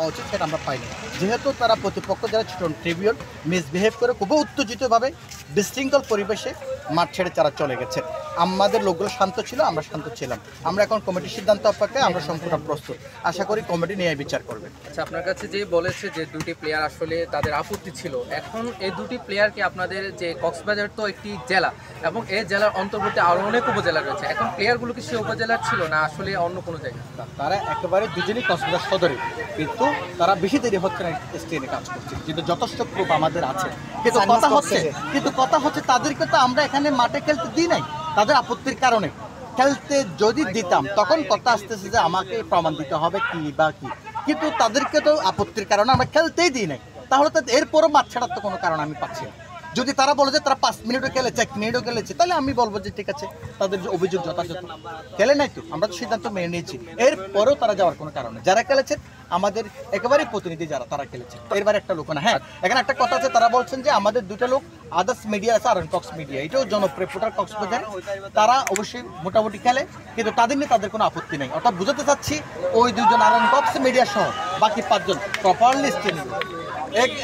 উচিত সেটা আমরা পাইনি, যেহেতু তারা প্রতিপক্ষ যারা ছোট ট্রিবিউন মিসবিহেভ করে খুব উত্তেজিতভাবে বিশৃঙ্খল পরিবেশে মাঠ ছেড়ে তারা চলে গেছে। আমাদের লোকগুলো শান্ত ছিল, আমরা শান্ত ছিলাম। আমরা এখন কমিটির সিদ্ধান্ত অপেক্ষায় আমরা সম্পূর্ণ প্রস্তুত। আশা করি কমিটি নিয়ে বিচার করবে। আচ্ছা, আপনার কাছে যে বলেছে যে দুটি প্লেয়ার আসলে তাদের আপত্তি ছিল, এখন এই দুটি প্লেয়ারকে আপনাদের যে কক্সবাজার তো একটি জেলা এবং এই জেলার অন্তর্ভুক্ত আরও অনেক উপজেলা রয়েছে, এখন প্লেয়ারগুলো কি সে উপজেলার ছিল না আসলে অন্য কোনো জায়গা? তারা একেবারে দুজনেই কক্সবাজার সদরে, কিন্তু তারা বেশি দেরি হচ্ছে না স্টেনে কাজ করছে, কিন্তু যথেষ্ট প্রুফ আমাদের আছে। কিন্তু কথা হচ্ছে তাদেরকে তো আমরা এখানে মাঠে খেলতে দিই নাই তাদের আপত্তির কারণে। খেলতে যদি দিতাম তখন কথা আসতেছে যে আমাকে প্রমাণ দিতে হবে কি বা কি, কিন্তু তাদেরকে তো আপত্তির কারণে আমরা খেলতেই দিই নাই। তাহলে তো এরপরও মাঠ ছাড়ার তো কোনো কারণ আমি পাচ্ছি না। যদি তারা বলে যে তারা 5 মিনিটও খেলেছে, 1 মিনিটও খেলেছে, তাহলে আমি বলবো যে ঠিক আছে, তাদের যে অভিযোগ যথাযথ। খেলে নাই তো, আমরা তো সিদ্ধান্ত মেনে নিয়েছি। এরপরেও তারা যাওয়ার কোনো কারণ নেই। যারা খেলেছেন আমাদের একেবারেই প্রতিনিধি, যারা তারা খেলেছে। এরবার একটা লোক না, হ্যাঁ এখানে একটা কথা আছে, তারা বলছেন যে আমাদের দুটো লোক আদার্স মিডিয়া আছে, আর কক্স মিডিয়া, এটাও জনপ্রিয় রিপোর্টার কক্সবাজার, তারা অবশ্যই মোটামুটি খেলে, কিন্তু তাদের নিয়ে তাদের কোনো আপত্তি নেই। অর্থাৎ বুঝাতে চাচ্ছি ওই দুজন আর কক্স মিডিয়া সহ বাকি 5 জন প্রপারলি স্টেনে,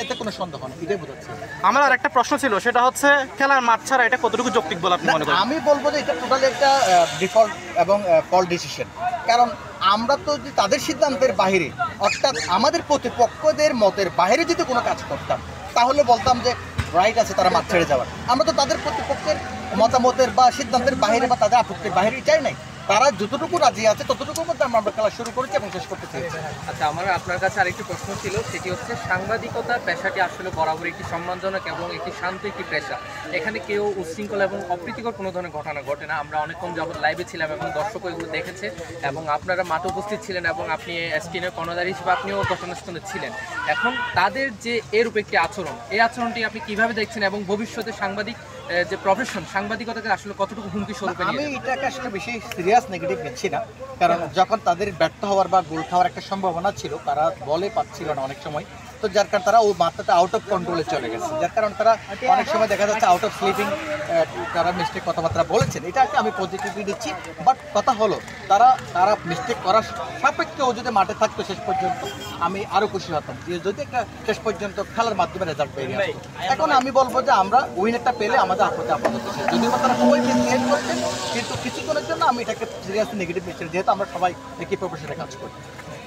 এতে কোনো সন্দেহ নেই, এটাই বোঝাচ্ছে। আমার আর একটা প্রশ্ন ছিল, সেটা হচ্ছে খেলার মাঠ ছাড়া এটা কতটুকু যৌক্তিক বলে আপনি মনে করেন? আমি বলবো যে এটা টোটালি একটা ডিফল্ট এবং ফল ডিসিশন। কারণ আমরা তো যদি তাদের সিদ্ধান্তের বাইরে, অর্থাৎ আমাদের প্রতিপক্ষদের মতের বাইরে যদি কোনো কাজ করতাম, তাহলে বলতাম যে রাইট আছে তারা মাঠ ছেড়ে যাওয়ার। আমরা তো তাদের প্রতিপক্ষের মতামতের বা সিদ্ধান্তের বাইরে বা তাদের আপত্তির বাইরে চাই নাই। তারা যতটুকু রাজি আছে ততটুকুর মধ্যে আমরা খেলা শুরু করেছি এবং শেষ করতে চাইছি। আচ্ছা, আমার আপনার কাছে আরেকটি প্রশ্ন ছিল, সেটি হচ্ছে সাংবাদিকতা পেশাটি আসলে বরাবর একটি সম্মানজনক এবং একটি শান্ত একটি পেশা। এখানে কেউ উচ্ছৃঙ্খল এবং অপ্রীতিকর কোনো ধরনের ঘটনা ঘটে না। আমরা অনেকক্ষণ যাবত লাইভে ছিলাম এবং দর্শক এগুলো দেখেছে এবং আপনারা মাঠে উপস্থিত ছিলেন এবং আপনি স্ক্রিনের কর্ণধার হিসেবে আপনিও ঘটনাস্থলে ছিলেন। এখন তাদের যে এরূপ একটি আচরণ, এই আচরণটি আপনি কিভাবে দেখছেন এবং ভবিষ্যতে সাংবাদিক যে প্রফেশন, সাংবাদিকতাকে আসলে কতটুকু হুমকি স্বরূপে? আমি এটাকে আসলে বেশি সিরিয়াস নেগেটিভ নিচ্ছি না, কারণ যখন তাদের ব্যর্থ হওয়ার বা গোল খাওয়ার একটা সম্ভাবনা ছিল, তারা বলে পাচ্ছিল না অনেক সময়, তো যার কারণে তারা ওই মাত্রাটা আউট অফ কন্ট্রোলে চলে গেছে, যার কারণে তারা অনেক সময় দেখা যাচ্ছে আউট অফ স্লিপিং তারা মিস্টেক কথাবার্তা বলেছেন। এটাকে আমি পজিটিভলি দিচ্ছি, বাট কথা হলো তারা মিস্টেক করার সাপেক্ষেও যদি মাঠে থাকতো শেষ পর্যন্ত, আমি আরও খুশি হতাম যে যদি একটা শেষ পর্যন্ত খেলার মাধ্যমে রেজাল্ট বেরিয়ে আসতো। এখন আমি বলবো যে আমরা উইনারটা পেলে আমাদের আপাতত শেষ, যদিও তারা সবাই মিসবিহেভ করছেন, কিন্তু কিছুক্ষণের জন্য আমি এটাকে সিরিয়াসলি নেগেটিভ নিচ্ছি, যেহেতু আমরা সবাই একই প্রফেশনে কাজ করি।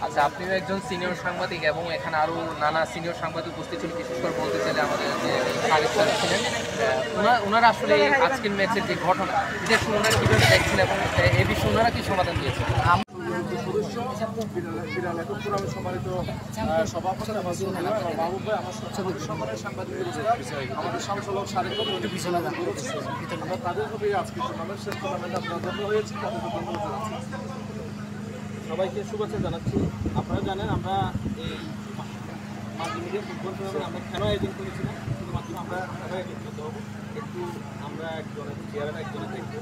আচ্ছা, আপনিও একজন সিনিয়র সাংবাদিক এবং এখানে আরও নানা সিনিয়র সাংবাদিক উপস্থিত ছিলেন। বিশেষ করে বলতে চাইলে আমাদের যে খালেদ স্যার ছিলেন, ওনারা আসলে আজকের ম্যাচের যে ঘটনা, এটা ওনারা কীভাবে দেখছেন এবং এই বিষয়ে ওনারা কী সমাধান দিয়েছেন? সম্মানিত সভাপতি বাবু ভাই, আমার সম্মানের সাংবাদিক আমাদের সাংসদ সারেক আমরা তাদের হবে আজকে টুর্নামেন্ট শেষ টুর্নামেন্ট আপনার জন্য হয়েছে, তাদের সবাইকে শুভেচ্ছা জানাচ্ছি। আপনারা জানেন আমরা এই মাল্টিমিডিয়া ফুটবল টুর্নামেন্ট আমরা কেন আয়োজন করেছিলাম, শুধুমাত্র আমরা সবাই একত্রিত হবো, একটু আমরা একজনের চেয়ারে একজনের দেখবো,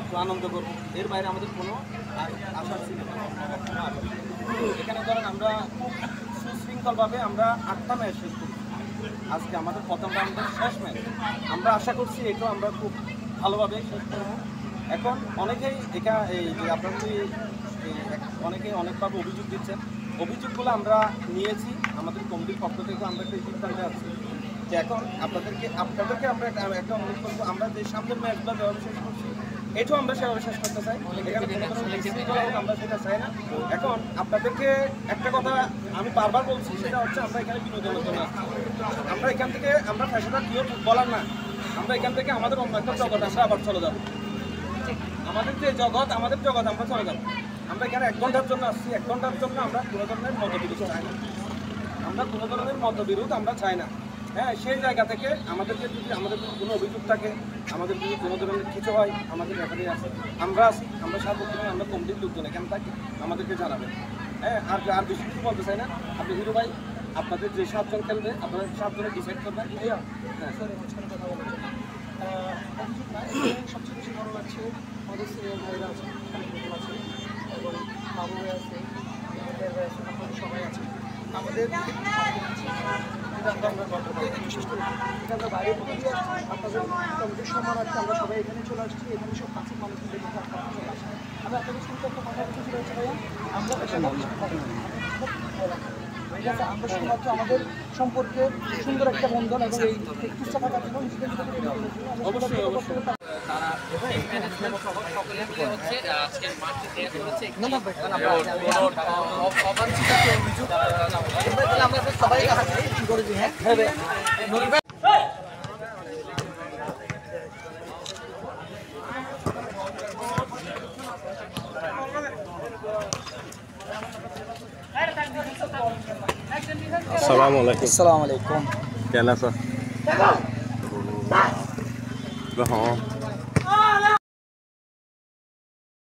একটু আনন্দ করবো, এর বাইরে আমাদের কোনো আশা ছিল না। এখানে ধরেন আমরা সুশৃঙ্খলভাবে আমরা 8টা ম্যাচ শেষ করি, আজকে আমাদের প্রথম রাউন্ডের শেষ ম্যাচ। আমরা আশা করছি এটাও আমরা খুব ভালোভাবে শেষ করবো। এখন অনেকেই এই যে আপনারা অনেকেই অনেকভাবে অভিযোগ দিচ্ছেন, অভিযোগগুলো আমরা নিয়েছি, আমাদের কমিটির পক্ষ থেকে আমরা একটা সিদ্ধান্তে আছি যে এখন আপনাদেরকে আমরা একটা অনুরোধ করবো, আমরা যে সামনের ম্যাচগুলো যেভাবে শেষ করছি এটাও আমরা সেভাবে শেষ করতে চাই, এখানে আমরা সেটা চাই না। এখন আপনাদেরকে একটা কথা আমি বারবার বলছি, সেটা হচ্ছে আমরা এখানে বিনোদনের জন্য আসছি। আমরা এখান থেকে আমরা ফ্যাশনটা কেউ বলার না, আমরা এখান থেকে আমাদের অন্য একটা জগৎ আমরা আবার চলে যাবো, আমাদের যে জগৎ আমাদের জগৎ আমরা চলে যাবো। আমরা এখানে 1 ঘন্টার জন্য আসছি, 1 ঘন্টার জন্য আমরা কোনো ধরনের মতবিরোধ চাই না, আমরা কোনো ধরনের মতবিরোধ আমরা চাই না। হ্যাঁ, সেই জায়গা থেকে আমাদেরকে যদি আমাদের কোনো অভিযোগ থাকে, আমাদের যদি কোনো ধরনের কিছু হয়, আমাদের ব্যাপারে আছে, আমরা আছি, আমরা সার্বক্ষণিক আমরা কমিটির লোকজন এখানে থাকি, আমাদেরকে জানাবেন। হ্যাঁ, আর বেশি কিছু বলতে চাই না। আপনি হিরো ভাই, আপনাদের যে 7 জন খেলবে আপনারা 7 জনে ডিসাইড করবেন। হ্যাঁ, সবচেয়ে বেশি ভালো লাগছে আমাদের সিনিয়র ভাইরা আছে, এবং বাবু ভাই আছে, আমাদের সবাই আছে। আমাদের বিশেষ করে আমরা বাইরে থেকে দিয়ে আসছি, আপনাদের কমিটির সম্মানার্থে আমরা সবাই এখানে চলে আসছি। এখানে সব কাছের মানুষদের মধ্যে আপনারা চলে আসছি। আমরা আপনাদের শুনতে একটা কথা বলতে চাই ভাইয়া, আমরা ঠিক আছে, আমরা শুধুমাত্র আমাদের সম্পর্কে সুন্দর একটা বন্ধন এবং এই প্রতিষ্ঠা থাকার জন্য নিজেদের ভিতরে তৈরি করেছি। অবশ্যই তারা ম্যানেজমেন্ট সহ সকলে মিলে হচ্ছে আজকের মাঠটি তৈরি করেছে অবাঞ্ছিত অভিযোগ আমরা সবাই কি করেছি, হ্যাঁ আসসালামু আলাইকুম। আসসালামু আলাইকুম। কেন আছো?